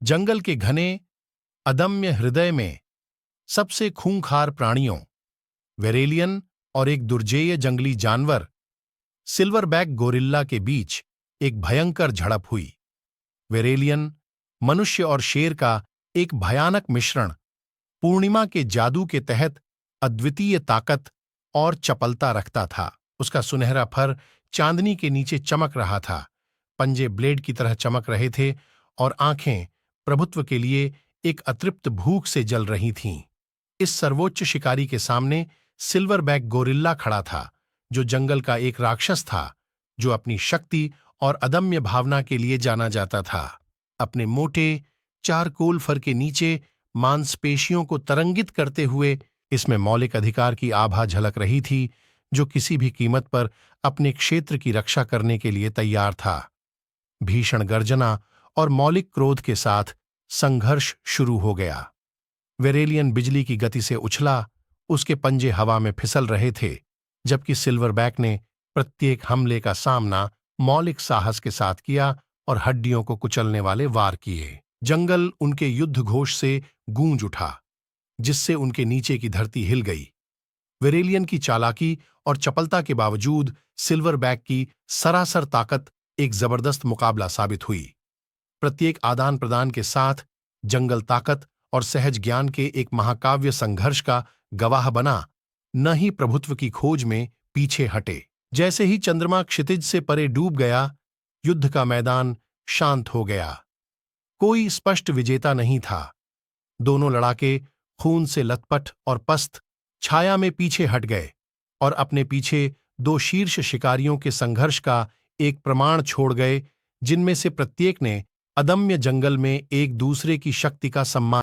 जंगल के घने अदम्य हृदय में सबसे खूंखार प्राणियों वेरेलियन और एक दुर्जेय जंगली जानवर सिल्वरबैक गोरिल्ला के बीच एक भयंकर झड़प हुई। वेरेलियन मनुष्य और शेर का एक भयानक मिश्रण, पूर्णिमा के जादू के तहत अद्वितीय ताकत और चपलता रखता था। उसका सुनहरा फर चांदनी के नीचे चमक रहा था, पंजे ब्लेड की तरह चमक रहे थे और आंखें प्रभुत्व के लिए एक अतृप्त भूख से जल रही थीं। इस सर्वोच्च शिकारी के सामने सिल्वरबैक गोरिल्ला खड़ा था, जो जंगल का एक राक्षस था, जो अपनी शक्ति और अदम्य भावना के लिए जाना जाता था। अपने मोटे चारकोल फर के नीचे मांसपेशियों को तरंगित करते हुए इसमें मौलिक अधिकार की आभा झलक रही थी, जो किसी भी कीमत पर अपने क्षेत्र की रक्षा करने के लिए तैयार था। भीषण गर्जना और मौलिक क्रोध के साथ संघर्ष शुरू हो गया। वेरेलियन बिजली की गति से उछला, उसके पंजे हवा में फिसल रहे थे, जबकि सिल्वरबैक ने प्रत्येक हमले का सामना मौलिक साहस के साथ किया और हड्डियों को कुचलने वाले वार किए। जंगल उनके युद्ध घोष से गूंज उठा, जिससे उनके नीचे की धरती हिल गई। वेरेलियन की चालाकी और चपलता के बावजूद सिल्वरबैक की सरासर ताकत एक जबरदस्त मुकाबला साबित हुई। प्रत्येक आदान प्रदान के साथ जंगल ताकत और सहज ज्ञान के एक महाकाव्य संघर्ष का गवाह बना, न ही प्रभुत्व की खोज में पीछे हटे। जैसे ही चंद्रमा क्षितिज से परे डूब गया, युद्ध का मैदान शांत हो गया। कोई स्पष्ट विजेता नहीं था। दोनों लड़ाके खून से लथपथ और पस्त छाया में पीछे हट गए और अपने पीछे दो शीर्ष शिकारियों के संघर्ष का एक प्रमाण छोड़ गए, जिनमें से प्रत्येक ने अदम्य जंगल में एक दूसरे की शक्ति का सम्मान